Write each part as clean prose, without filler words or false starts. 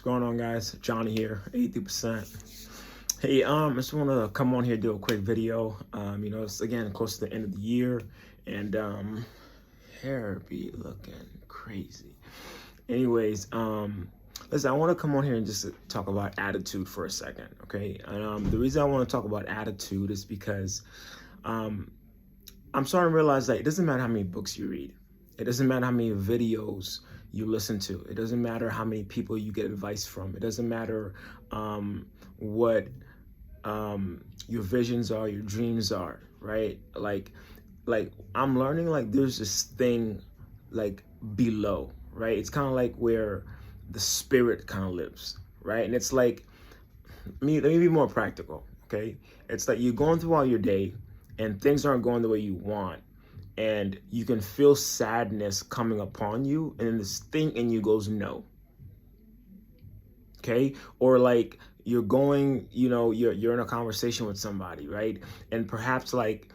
going on, guys? Johnny here, 83%. Hey, I just want to come on here, do a quick video. It's again close to the end of the year, and hair be looking crazy. Anyways, listen, I want to come on here and just talk about attitude for a second, okay? And the reason I want to talk about attitude is because I'm starting to realize that it doesn't matter how many books you read. It doesn't matter how many videos you listen to. It doesn't matter how many people you get advice from. It doesn't matter what your visions are, your dreams are, right? Like I'm learning, like, there's this thing like below, right? It's kind of like where the spirit kind of lives, right? And it's like, let me be more practical, okay? It's like you're going through all your day and things aren't going the way you want, and you can feel sadness coming upon you, and then this thing in you goes, no. Okay? Or like you're going, you're in a conversation with somebody, right? And perhaps like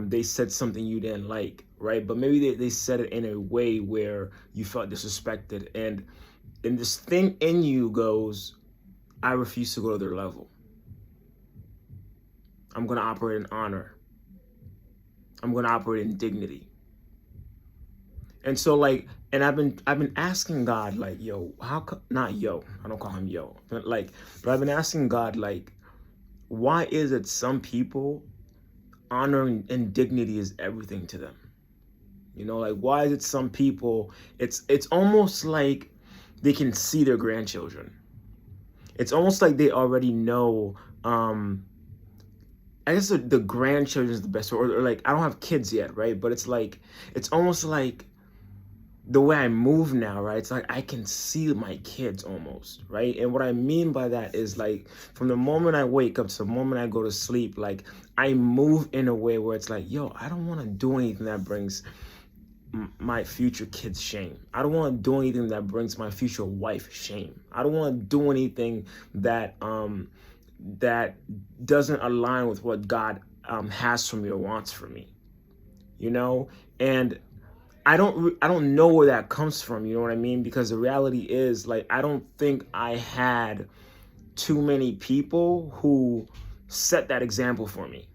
they said something you didn't like, right? But maybe they said it in a way where you felt disrespected, and this thing in you goes, I refuse to go to their level. I'm going to operate in honor. I'm going to operate in dignity. And so like, and I've been asking God, like, yo, not yo, I don't call him yo, but I've been asking God, like, why is it some people honor and dignity is everything to them? Like, why is it some people, it's almost like they can see their grandchildren. It's almost like they already know, I guess the grandchildren is the best word, or like, I don't have kids yet, right? But it's like, it's almost like the way I move now, right? It's like I can see my kids almost, right? And what I mean by that is, like, from the moment I wake up to the moment I go to sleep, like, I move in a way where it's like, yo, I don't want to do anything that brings my future kids shame. I don't want to do anything that brings my future wife shame. I don't want to do anything that that doesn't align with what God has for me or wants for me, and I don't know where that comes from, you know what I mean? Because the reality is, like, I don't think I had too many people who set that example for me.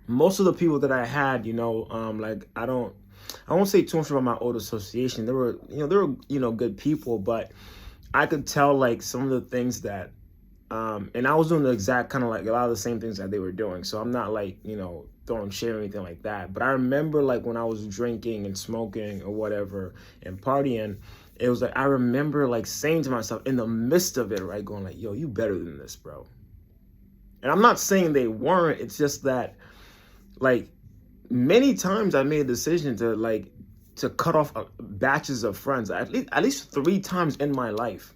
Most of the people that I had, like, I won't say too much about my old association. They were good people, but I could tell, like, some of the things that and I was doing the exact kind of like a lot of the same things that they were doing. So I'm not like, throwing shade or anything like that. But I remember, like, when I was drinking and smoking or whatever and partying, it was like, I remember, like, saying to myself in the midst of it, right, going like, yo, you better than this, bro. And I'm not saying they weren't. It's just that, like, many times I made a decision to cut off batches of friends, at least 3 times in my life,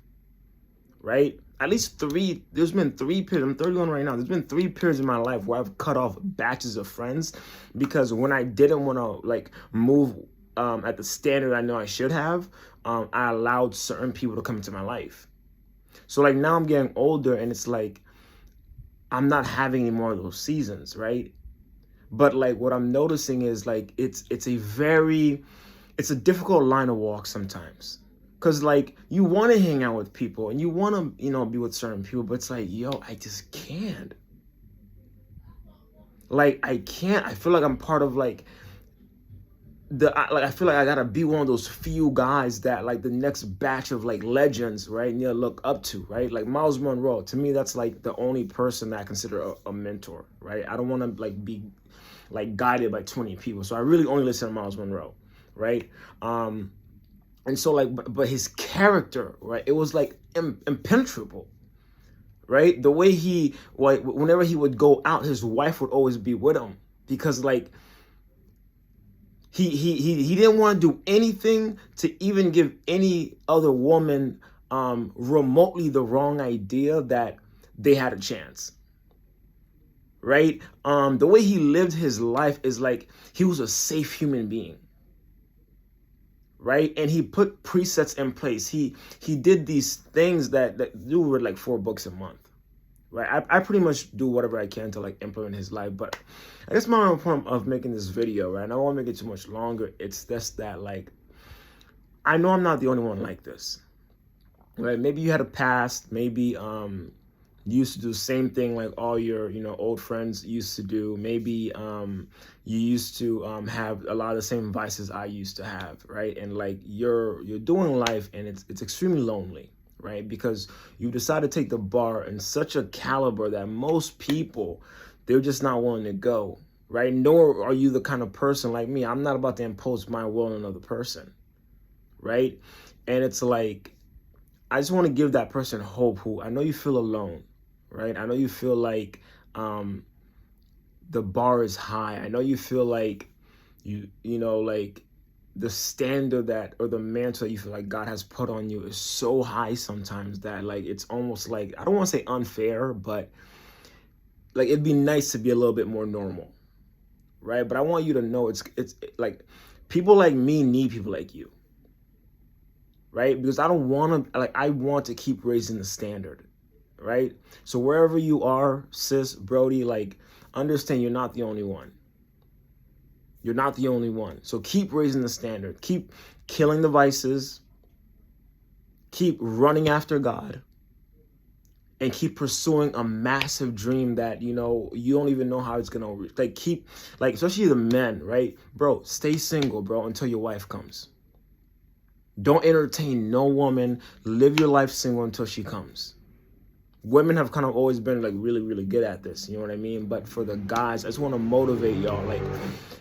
right? At least 3, there's been 3 periods, I'm 31 right now, there's been 3 periods in my life where I've cut off batches of friends because when I didn't want to, like, move at the standard I know I should have, I allowed certain people to come into my life. So, like, now I'm getting older and it's like, I'm not having any more of those seasons, right? But, like, what I'm noticing is, like, it's a difficult line to walk sometimes. Because, like, you want to hang out with people and you want to, be with certain people, but it's like, yo, I just can't. Like, I can't. I feel like I'm part of, like, I feel like I got to be one of those few guys that, like, the next batch of, like, legends, right, need to look up to, right? Like, Miles Monroe, to me, that's, like, the only person that I consider a mentor, right? I don't want to, like, be, like, guided by 20 people. So I really only listen to Miles Monroe, right? And so, like, but his character, right, it was, like, impenetrable, right? The way he, like, whenever he would go out, his wife would always be with him because, like, he didn't want to do anything to even give any other woman remotely the wrong idea that they had a chance, right? The way he lived his life is like he was a safe human being. Right? And he put presets in place. He did these things that do with, like, 4 books a month. Right? I pretty much do whatever I can to, like, implement his life. But I guess my own point of making this video, right? And I don't want to make it too much longer. It's just that, like, I know I'm not the only one like this. right? Maybe you had a past, maybe you used to do the same thing like all your old friends used to do. Maybe you used to have a lot of the same vices I used to have, right? And like you're doing life and it's extremely lonely, right? Because you decided to take the bar in such a caliber that most people, they're just not willing to go, right? Nor are you the kind of person like me. I'm not about to impose my will on another person, right? And it's like, I just want to give that person hope who I know you feel alone, right? I know you feel like the bar is high. I know you feel like like the standard that, or the mantle that you feel like God has put on you is so high sometimes that like it's almost like, I don't want to say unfair, but like it'd be nice to be a little bit more normal, right? But I want you to know it's like people like me need people like you, right? Because I don't want to, like, I want to keep raising the standard, right? So wherever you are, sis, Brody, like, understand you're not the only one. You're not the only one. So keep raising the standard. Keep killing the vices. Keep running after God. And keep pursuing a massive dream that, you don't even know how it's going to reach. Like, keep, like, especially the men, right? Bro, stay single, bro, until your wife comes. Don't entertain no woman. Live your life single until she comes. Women have kind of always been like really, really good at this. You know what I mean? But for the guys, I just want to motivate y'all. Like,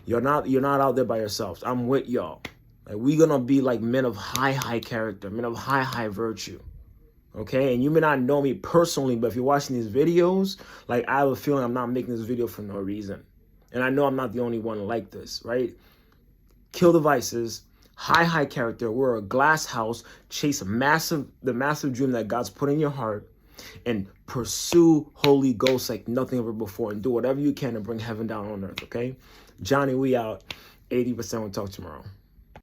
you're not out there by yourselves. I'm with y'all. Like, we gonna be like men of high character, men of high virtue. Okay? And you may not know me personally, but if you're watching these videos, like, I have a feeling I'm not making this video for no reason. And I know I'm not the only one like this, right? Kill the vices. High character. We're a glass house. Chase the massive dream that God's put in your heart, and pursue Holy Ghost like nothing ever before, and do whatever you can to bring heaven down on earth. Okay, Johnny, we out. 80%. We'll talk tomorrow.